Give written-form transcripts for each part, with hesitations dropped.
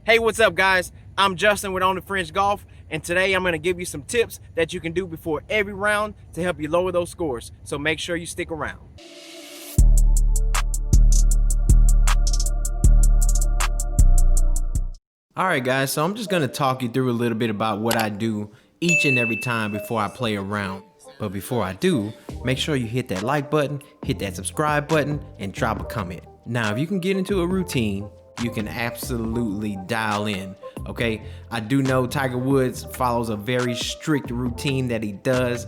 Hey, what's up, guys? I'm Justin with On the Fringe Golf, and today I'm going to give you some tips that you can do before every round to help you lower those scores. So make sure you stick around. Alright guys, so I'm just going to talk you through a little bit about what I do each and every time before I play a round. But before I do, make sure you hit that like button, hit that subscribe button, and drop a comment. Now, if you can get into a routine, you can absolutely dial in, okay? I do know Tiger Woods follows a very strict routine that he does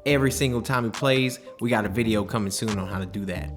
every single time he plays. We got a video coming soon on how to do that.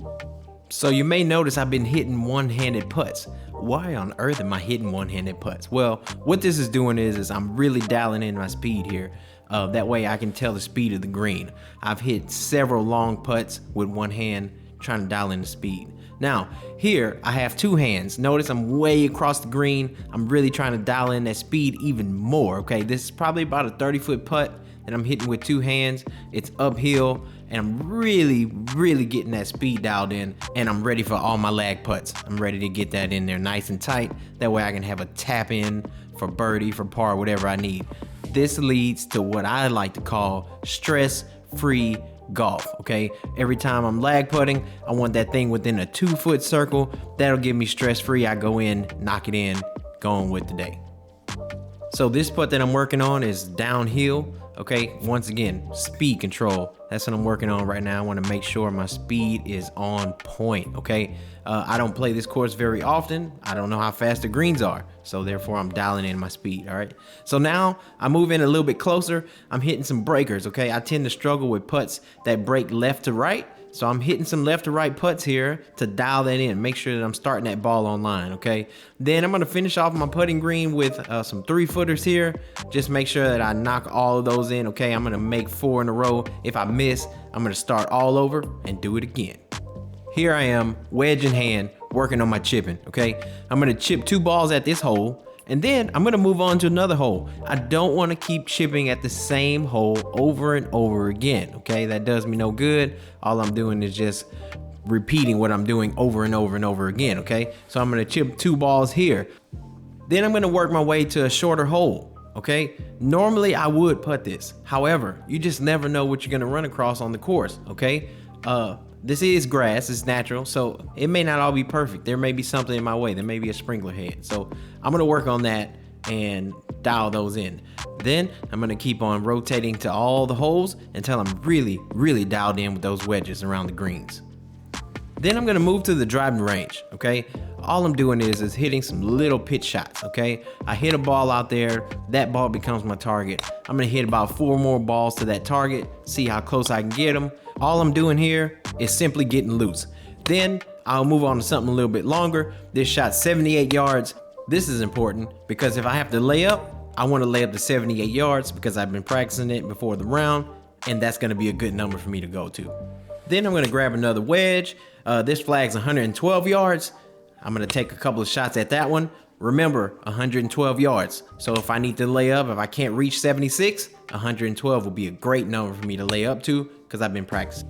So you may notice I've been hitting one-handed putts. Why on earth am I hitting one-handed putts? Well, what this is doing is I'm really dialing in my speed here. That way I can tell the speed of the green. I've hit several long putts with one hand trying to dial in the speed. Now, here I have two hands. Notice I'm way across the green. I'm really trying to dial in that speed even more, okay? This is probably about a 30-foot putt that I'm hitting with two hands. It's uphill, and I'm really getting that speed dialed in, and I'm ready for all my lag putts. I'm ready to get that in there nice and tight. That way I can have a tap in for birdie, for par, whatever I need. This leads to what I like to call stress-free golf, okay? Every time I'm lag putting, I want that thing within a 2-foot circle. That'll give me stress-free. I go in, knock it in, going with the day. So this putt that I'm working on is downhill, okay? Once again, speed control. That's what I'm working on right now. I want to make sure my speed is on point, okay? I don't play this course very often. I don't know how fast the greens are, so therefore I'm dialing in my speed, all right? So now I move in a little bit closer. I'm hitting some breakers, okay? I tend to struggle with putts that break left to right, so I'm hitting some left to right putts here to dial that in, make sure that I'm starting that ball on line, okay? Then I'm gonna finish off my putting green with some 3-footers here. Just make sure that I knock all of those in, okay? I'm gonna make 4 in a row. If I miss, I'm gonna start all over and do it again. Here I am, wedge in hand, working on my chipping, okay? I'm gonna chip 2 balls at this hole, and then I'm gonna move on to another hole. I don't wanna keep chipping at the same hole over and over again, okay? That does me no good. All I'm doing is just repeating what I'm doing over and over and over again, okay? So I'm gonna chip 2 balls here. Then I'm gonna work my way to a shorter hole, okay? Normally I would putt this. However, you just never know what you're gonna run across on the course, okay? This is grass, it's natural, so it may not all be perfect. There may be something in my way. There may be a sprinkler head. So I'm gonna work on that and dial those in. Then I'm gonna keep on rotating to all the holes until I'm really dialed in with those wedges around the greens. Then I'm gonna move to the driving range, okay? All I'm doing is hitting some little pitch shots, okay? I hit a ball out there, that ball becomes my target. I'm gonna hit about 4 more balls to that target, see how close I can get them. All I'm doing here is simply getting loose. Then I'll move on to something a little bit longer. This shot's 78 yards. This is important because if I have to lay up, I want to lay up to 78 yards because I've been practicing it before the round, and that's gonna be a good number for me to go to. Then I'm gonna grab another wedge. This flag's 112 yards. I'm gonna take a couple of shots at that one. Remember, 112 yards. So if I need to lay up, if I can't reach 76, 112 will be a great number for me to lay up to because I've been practicing.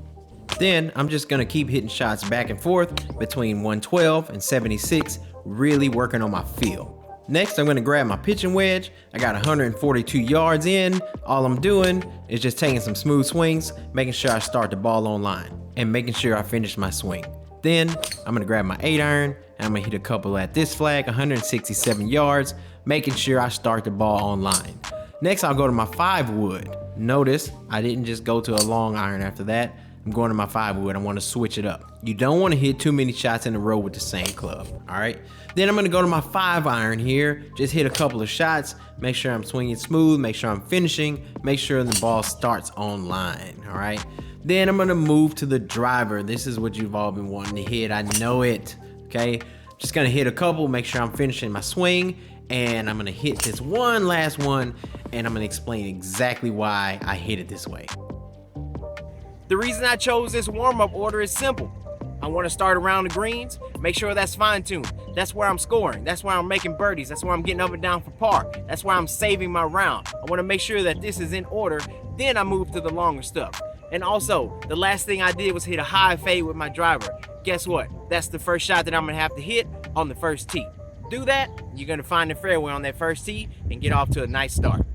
Then I'm just gonna keep hitting shots back and forth between 112 and 76, really working on my feel. Next, I'm gonna grab my pitching wedge. I got 142 yards in. All I'm doing is just taking some smooth swings, making sure I start the ball on line, and making sure I finish my swing. Then I'm gonna grab my 8-iron, and I'm gonna hit a couple at this flag, 167 yards, making sure I start the ball on line. Next, I'll go to my 5-wood. Notice I didn't just go to a long iron after that. I'm going to my 5-wood. I want to switch it up. You don't want to hit too many shots in a row with the same club, all right? Then I'm going to go to my 5-iron here, just hit a couple of shots, make sure I'm swinging smooth, make sure I'm finishing, make sure the ball starts on line, all right? Then I'm going to move to the driver. This is what you've all been wanting to hit. I know it, okay? Just going to hit a couple, make sure I'm finishing my swing, and I'm going to hit this one last one, and I'm going to explain exactly why I hit it this way. The reason I chose this warm-up order is simple. I want to start around the greens, make sure that's fine-tuned. That's where I'm scoring. That's where I'm making birdies. That's where I'm getting up and down for par. That's where I'm saving my round. I want to make sure that this is in order. Then I move to the longer stuff. And also, the last thing I did was hit a high fade with my driver. Guess what? That's the first shot that I'm going to have to hit on the first tee. Do that, you're gonna find the fairway on that first tee and get off to a nice start.